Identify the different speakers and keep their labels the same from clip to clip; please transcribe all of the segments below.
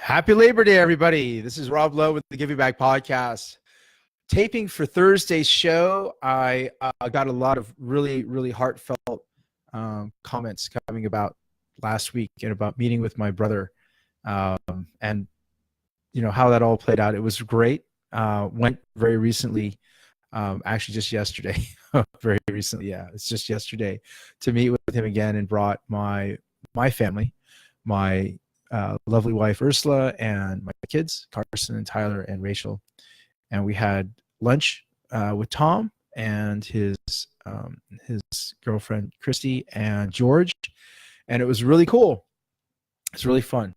Speaker 1: Happy Labor Day, everybody. This is Rob Lowe with the Give You Back podcast. Taping for Thursday's show, I got a lot of really heartfelt comments coming about last week and about meeting with my brother, and how that all played out. It was great. Went very recently, actually just yesterday, very recently. Yeah, it's just yesterday to meet with him again, and brought my family, my lovely wife Ursula, and my kids Carson and Tyler and Rachel, and we had lunch with Tom and his girlfriend Christy and George, and it was really cool. It's really fun.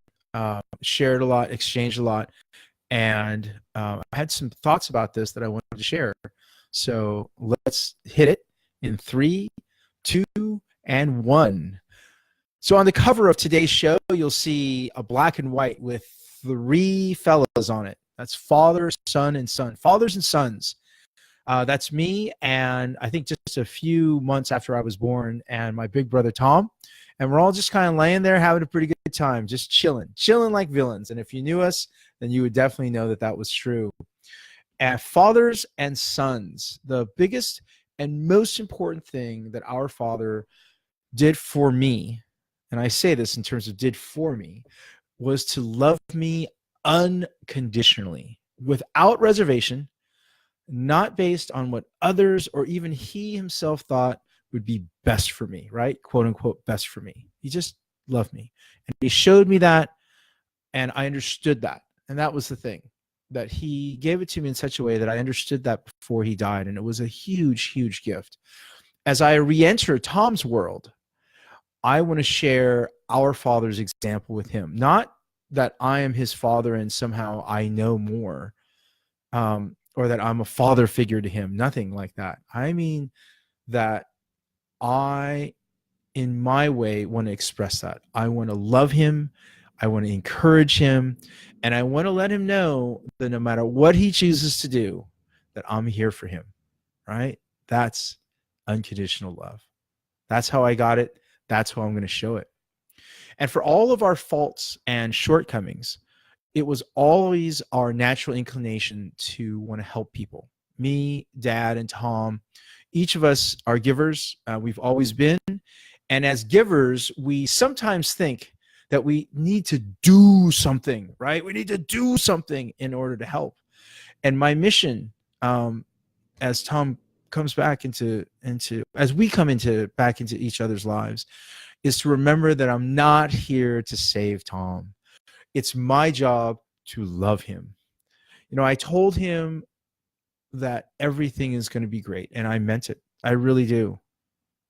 Speaker 1: Shared a lot, exchanged a lot, and I had some thoughts about this that I wanted to share. So let's hit it in 3, 2, and 1. So on the cover of today's show, you'll see a black and white with 3 fellas on it. That's father, son, and son. Fathers and sons. That's me, and I think just a few months after I was born, and my big brother Tom. And we're all just kind of laying there having a pretty good time, just chilling like villains. And if you knew us, then you would definitely know that that was true. And fathers and sons, the biggest and most important thing that our Father did for me, and I say this in terms of did for me, was to love me unconditionally, without reservation, not based on what others or even he himself thought would be best for me, right? Quote unquote, best for me. He just loved me. And he showed me that, and I understood that. And that was the thing, that he gave it to me in such a way that I understood that before he died. And it was a huge gift. As I re-enter Tom's world, I want to share our Father's example with him. Not that I am his father and somehow I know more, or that I'm a father figure to him. Nothing like that. I mean that I, in my way, want to express that. I want to love him. I want to encourage him. And I want to let him know that no matter what he chooses to do, that I'm here for him, right? That's unconditional love. That's how I got it. That's how I'm going to show it. And for all of our faults and shortcomings, it was always our natural inclination to want to help people. Me, Dad, and Tom, each of us are givers. We've always been. And as givers, we sometimes think that we need to do something, right? We need to do something in order to help. And my mission, as Tom comes back as we come back into each other's lives, is to remember that I'm not here to save Tom. It's my job to love him. I told him that everything is going to be great, and I meant it. I really do.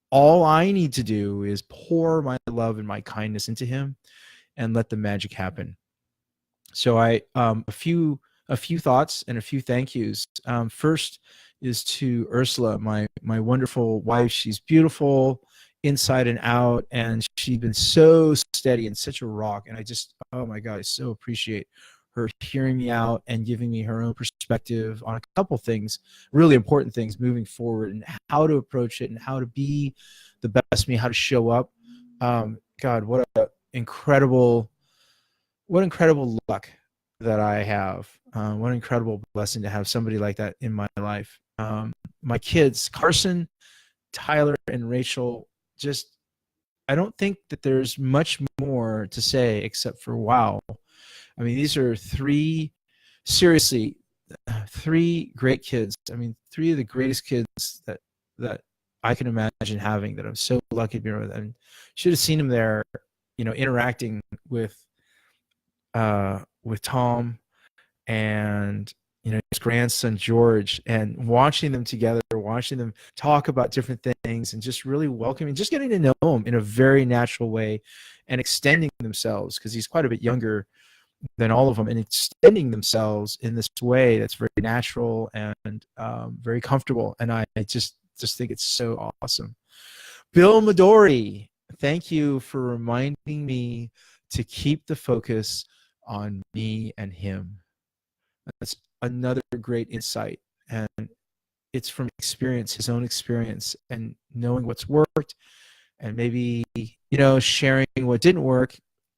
Speaker 1: All I need to do is pour my love and my kindness into him and let the magic happen. So a few thoughts and a few thank yous. First is to Ursula, my wonderful wife. She's beautiful inside and out, and she's been so steady and such a rock. And I just, oh my God, I so appreciate her hearing me out and giving me her own perspective on a couple things, really important things moving forward, and how to approach it and how to be the best me, how to show up. God, what incredible luck that I have. What an incredible blessing to have somebody like that in my life. My kids, Carson, Tyler, and Rachel, just, I don't think that there's much more to say except for wow. I mean, these are 3 great kids. I mean, 3 of the greatest kids that I can imagine having, that I'm so lucky to be with. And should have seen them there, interacting with Tom and his grandson George, and watching them together, watching them talk about different things, and just really welcoming, just getting to know him in a very natural way, and extending themselves, because he's quite a bit younger than all of them, and extending themselves in this way that's very natural and very comfortable. And I just think it's so awesome. Bill Midori, thank you for reminding me to keep the focus on me and him. That's another great insight, and it's from experience, his own experience, and knowing what's worked, and maybe sharing what didn't work,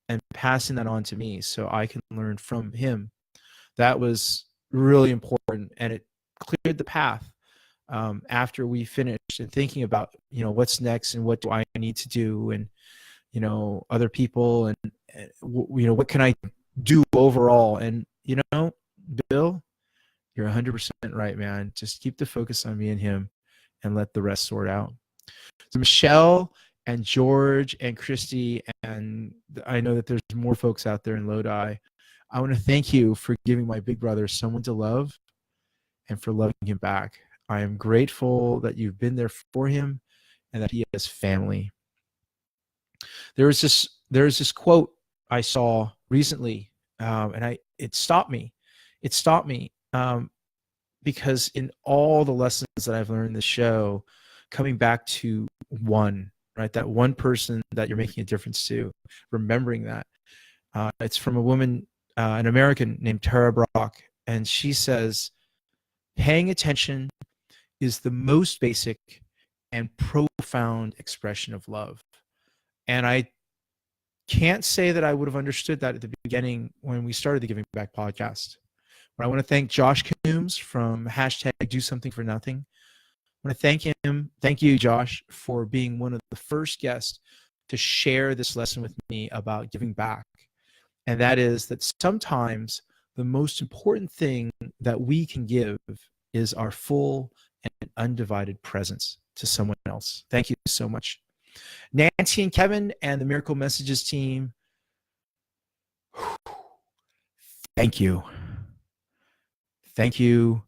Speaker 1: and passing that on to me so I can learn from him. That was really important, and it cleared the path after we finished and thinking about, what's next and what do I need to do, and other people, and what can I do overall. And Bill, you're 100% right, man. Just keep the focus on me and him and let the rest sort out. So Michelle and George and Christy, and I know that there's more folks out there in Lodi. I want to thank you for giving my big brother someone to love and for loving him back. I am grateful that you've been there for him and that he has family. There's this quote I saw recently, and it stopped me. It stopped me because in all the lessons that I've learned in the show, coming back to one, right? That one person that you're making a difference to, remembering that. It's from a woman, an American named Tara Brock, and she says, paying attention is the most basic and profound expression of love. And I can't say that I would have understood that at the beginning when we started the Giving Back podcast. But I want to thank Josh Coombs from #DoSomethingForNothing. I want to thank him. Thank you, Josh, for being one of the first guests to share this lesson with me about giving back. And that is that sometimes the most important thing that we can give is our full and undivided presence to someone else. Thank you so much. Nancy and Kevin and the Miracle Messages team, thank you. Thank you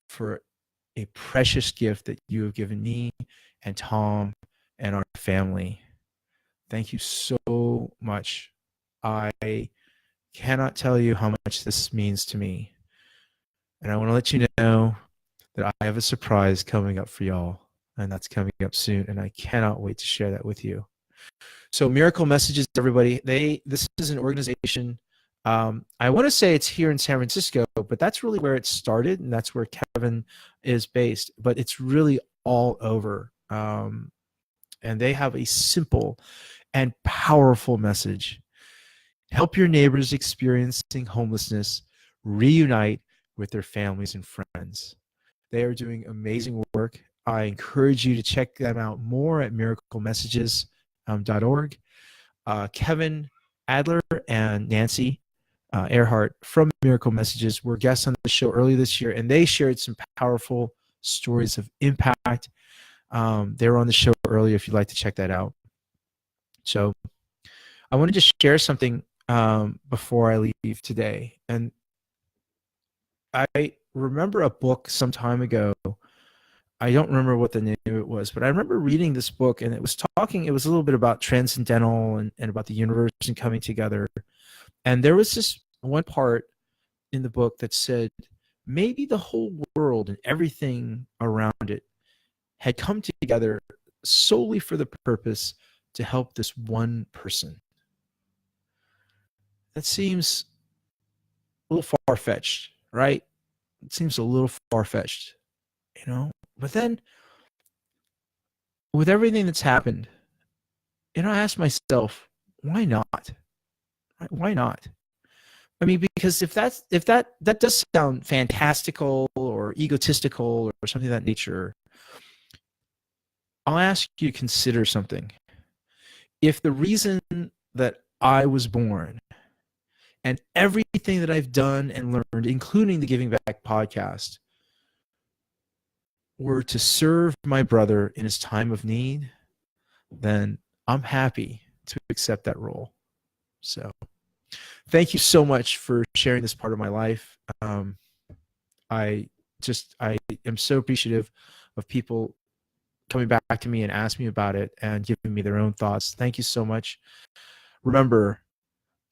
Speaker 1: for a precious gift that you have given me and Tom and our family. Thank you so much. I cannot tell you how much this means to me. And I want to let you know that I have a surprise coming up for y'all, and that's coming up soon, and I cannot wait to share that with you. So Miracle Messages, everybody, this is an organization. I want to say it's here in San Francisco, but that's really where it started, and that's where Kevin is based. But it's really all over, and they have a simple and powerful message. Help your neighbors experiencing homelessness reunite with their families and friends. They are doing amazing work. I encourage you to check them out more at miraclemessages.org. Kevin Adler and Nancy Earhart from Miracle Messages were guests on the show earlier this year, and they shared some powerful stories of impact. They were on the show earlier if you'd like to check that out. So I want to just share something before I leave today. And I remember a book some time ago. I don't remember what the name of it was, but I remember reading this book, and it was a little bit about transcendental and about the universe and coming together. And there was this one part in the book that said maybe the whole world and everything around it had come together solely for the purpose to help this one person. That seems a little far-fetched, right? It seems a little far-fetched, But then, with everything that's happened, I asked myself, why not? Why not? I mean, because if that does sound fantastical or egotistical or something of that nature, I'll ask you to consider something. If the reason that I was born and everything that I've done and learned, including the Giving Back podcast, were to serve my brother in his time of need, then I'm happy to accept that role. So thank you so much for sharing this part of my life. I am so appreciative of people coming back to me and asking me about it and giving me their own thoughts. Thank you so much. Remember,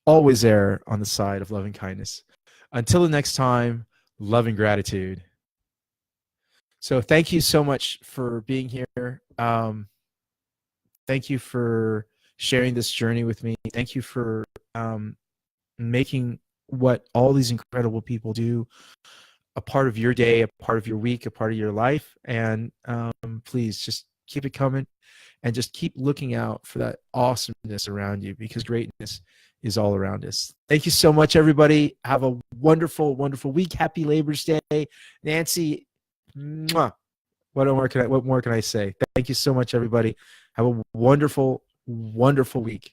Speaker 1: always err on the side of loving kindness. Until the next time, love and gratitude. So thank you so much for being here. Thank you for sharing this journey with me. Thank you for making what all these incredible people do a part of your day, a part of your week, a part of your life. And please just keep it coming and just keep looking out for that awesomeness around you, because greatness is all around us. Thank you so much, everybody. Have a wonderful, wonderful week. Happy Labor's Day. Nancy, mwah. What more can I say? Thank you so much, everybody. Have a wonderful, wonderful week.